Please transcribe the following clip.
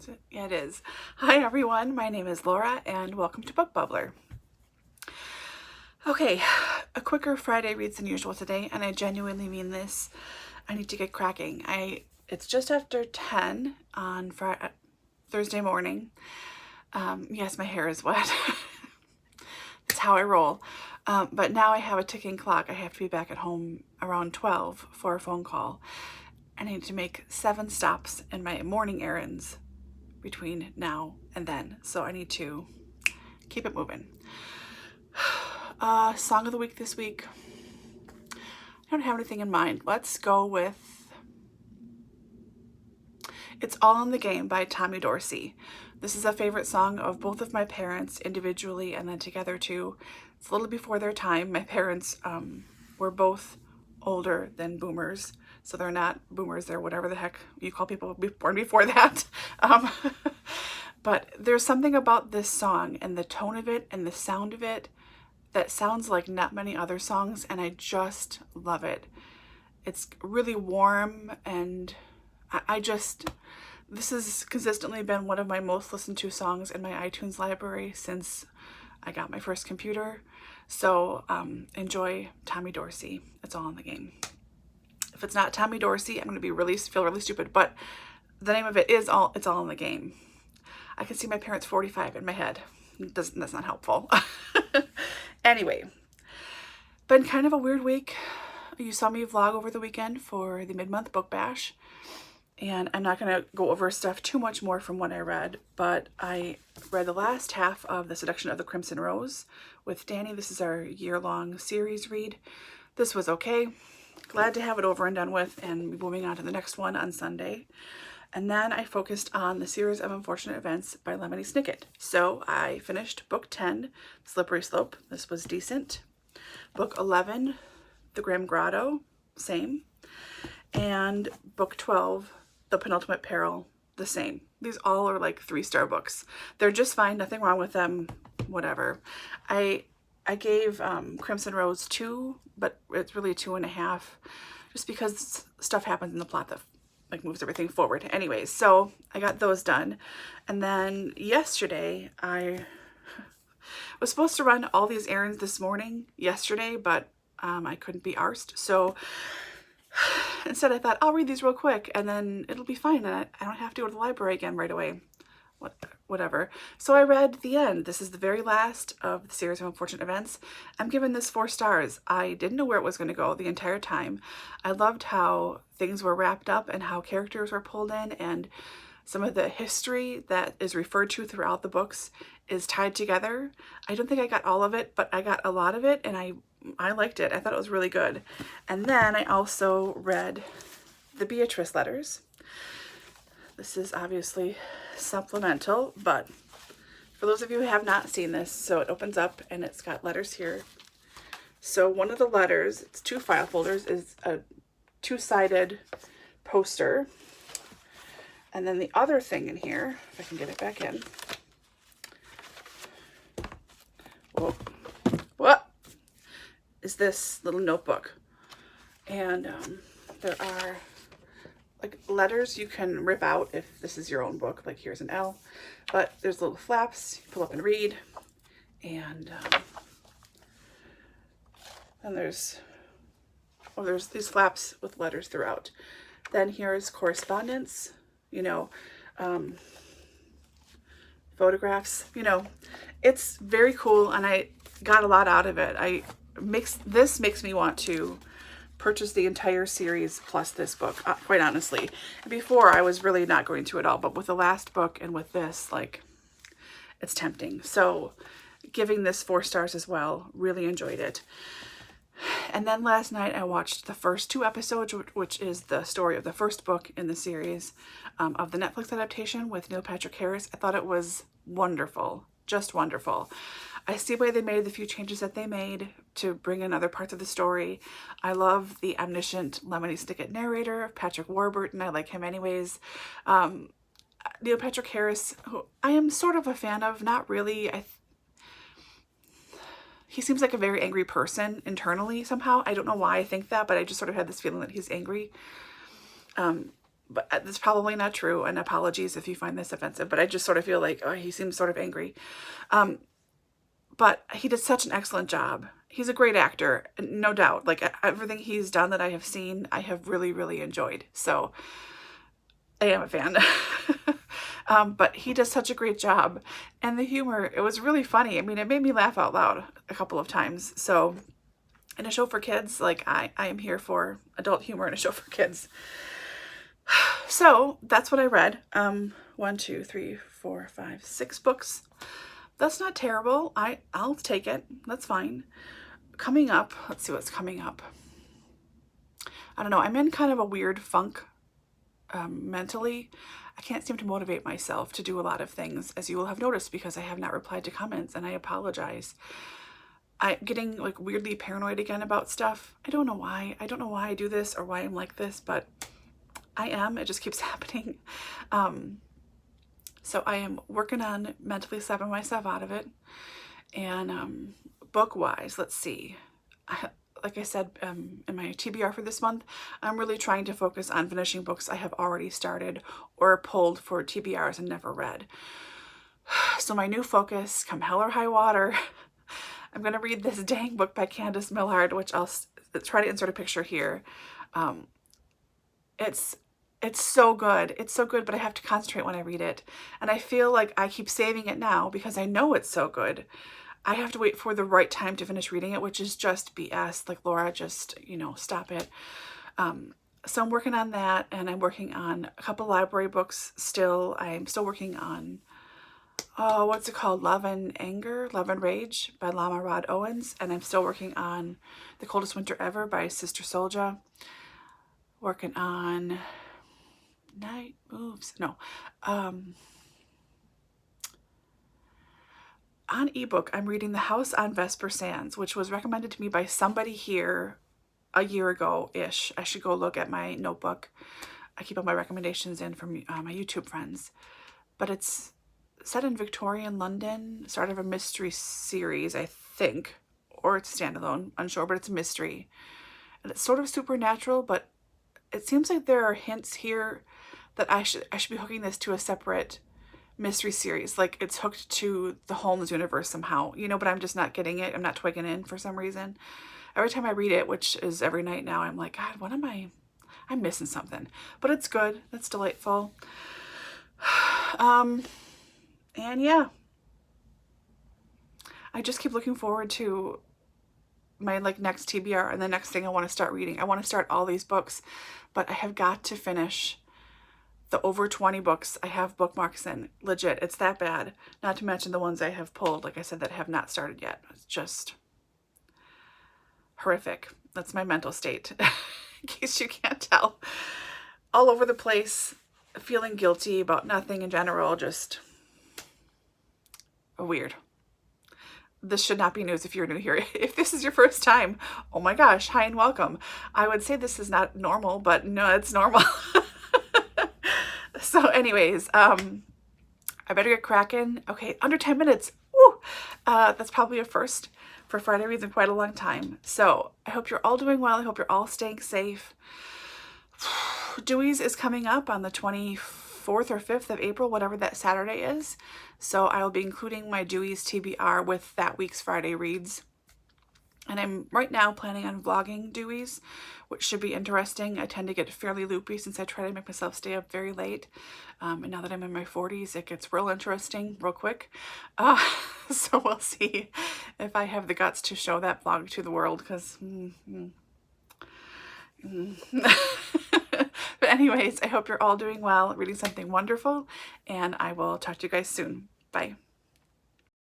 Is it? Yeah, it is. Hi everyone, my name is Laura and welcome to Book Bubbler. Okay, a quicker Friday reads than usual today, and I genuinely mean this. I need to get cracking. It's just after 10 on Thursday morning. Yes, my hair is wet. That's how I roll. But now I have a ticking clock. I have to be back at home around 12 for a phone call. I need to make 7 stops in my morning errands between now and then. So I need to keep it moving. Song of the week this week. I don't have anything in mind. Let's go with It's All in the Game by Tommy Dorsey. This is a favorite song of both of my parents individually and then together too. It's a little before their time. My parents were both older than boomers. So they're not boomers, they're whatever the heck you call people born before that. But there's something about this song and the tone of it and the sound of it that sounds like not many other songs, and I just love it. It's really warm, and this has consistently been one of my most listened to songs in my iTunes library since I got my first computer. So enjoy Tommy Dorsey. It's All in the Game. If it's not Tommy Dorsey, I'm going to feel really stupid, but the name of it is It's All in the Game. I can see my parents 45 in my head. That's not helpful. Anyway, been kind of a weird week. You saw me vlog over the weekend for the mid-month book bash, and I'm not going to go over stuff too much more from what I read, but I read the last half of The Seduction of the Crimson Rose with Danny. This is our year-long series read. This was okay. Glad to have it over and done with and be moving on to the next one on Sunday. And then I focused on The Series of Unfortunate Events by Lemony Snicket. So I finished book 10, Slippery Slope. This was decent. Book 11, The Grim Grotto, same. And book 12, The Penultimate Peril, the same. These all are like 3-star books. They're just fine, nothing wrong with them, whatever. I gave Crimson Rose 2, but it's really 2.5, just because stuff happens in the plot that like moves everything forward. Anyways, so I got those done. And then yesterday, I was supposed to run all these errands this morning yesterday, but I couldn't be arsed. So instead I thought, I'll read these real quick and then it'll be fine. And I don't have to go to the library again right away. Whatever. So I read the end. This is the very last of The Series of Unfortunate Events. I'm giving this 4 stars. I didn't know where it was going to go the entire time. I loved how things were wrapped up and how characters were pulled in, and some of the history that is referred to throughout the books is tied together. I don't think I got all of it, but I got a lot of it, and I liked it. I thought it was really good. And then I also read the Beatrice letters. This is obviously supplemental, but for those of you who have not seen this, so it opens up and it's got letters here. So one of the letters, it's 2 file folders, is a 2-sided poster. And then the other thing in here, if I can get it back in. Whoa. What? Is this little notebook. And there are like letters you can rip out if this is your own book, like here's an L, but there's little flaps you pull up and read, and there's these flaps with letters throughout. Then here's correspondence, photographs, it's very cool, and I got a lot out of it. This makes me want to purchase the entire series plus this book, quite honestly. Before, I was really not going to at all, but with the last book and with this, like, it's tempting. So giving this 4 stars as well. Really enjoyed it. And then last night I watched the first 2 episodes, which is the story of the first book in the series of the Netflix adaptation with Neil Patrick Harris. I thought it was wonderful. Just wonderful. I see why they made the few changes that they made to bring in other parts of the story. I love the omniscient Lemony Snicket narrator, Patrick Warburton. I like him anyways. Neil Patrick Harris, who I am sort of a fan of, not really. He seems like a very angry person internally somehow. I don't know why I think that, but I just sort of had this feeling that he's angry. but that's probably not true, and apologies if you find this offensive, but I just sort of feel like, oh, he seems sort of angry. But he did such an excellent job. He's a great actor, no doubt. Like, everything he's done that I have seen, I have really, really enjoyed. So I am a fan. But he does such a great job. And the humor, it was really funny. I mean, it made me laugh out loud a couple of times. So in a show for kids, like, I am here for adult humor in a show for kids. So that's what I read. 1, 2, 3, 4, 5, 6 books. That's not terrible. I'll take it. That's fine. Coming up, let's see what's coming up. I don't know. I'm in kind of a weird funk mentally. I can't seem to motivate myself to do a lot of things, as you will have noticed, because I have not replied to comments, and I apologize. I'm getting like weirdly paranoid again about stuff. I don't know why. I don't know why I do this or why I'm like this, but I am. It just keeps happening. So I am working on mentally snapping myself out of it. And book-wise, let's see. Like I said in my TBR for this month, I'm really trying to focus on finishing books I have already started or pulled for TBRs and never read. So my new focus, come hell or high water, I'm going to read this dang book by Candace Millard, which I'll try to insert a picture here. It's so good. It's so good, but I have to concentrate when I read it. And I feel like I keep saving it now because I know it's so good. I have to wait for the right time to finish reading it, which is just BS. Like, Laura, just, stop it. So I'm working on that, and I'm working on a couple library books still. I'm still working on, what's it called? Love and Rage by Lama Rod Owens. And I'm still working on The Coldest Winter Ever by Sister Souljah. Working on Night Moves. No. On ebook, I'm reading The House on Vesper Sands, which was recommended to me by somebody here a year ago-ish. I should go look at my notebook. I keep all my recommendations in from my YouTube friends. But it's set in Victorian London, sort of a mystery series, I think. Or it's standalone, unsure, but it's a mystery. And it's sort of supernatural, but it seems like there are hints here that I should be hooking this to a separate mystery series. Like, it's hooked to the Holmes universe somehow, but I'm just not getting it. I'm not twigging in for some reason. Every time I read it, which is every night now, I'm like, God, what am I'm missing something. But it's good. It's delightful. And yeah, I just keep looking forward to my next TBR and the next thing I want to start reading. I want to start all these books, but I have got to finish the over 20 books I have bookmarks in. Legit, it's that bad. Not to mention the ones I have pulled, like I said, that have not started yet. It's just horrific. That's my mental state, in case you can't tell. All over the place, feeling guilty about nothing in general, just weird. This should not be news if you're new here. If this is your first time, oh my gosh, hi and welcome. I would say this is not normal, but no, it's normal. So anyways, I better get cracking. Okay, under 10 minutes. Woo! That's probably a first for Friday Reads in quite a long time. So I hope you're all doing well. I hope you're all staying safe. Dewey's is coming up on the 24th or 5th of April, whatever that Saturday is. So I will be including my Dewey's TBR with that week's Friday Reads. And I'm right now planning on vlogging Dewey's, which should be interesting. I tend to get fairly loopy since I try to make myself stay up very late. And now that I'm in my 40s, it gets real interesting real quick. So we'll see if I have the guts to show that vlog to the world, because... But anyways, I hope you're all doing well, reading something wonderful, and I will talk to you guys soon. Bye.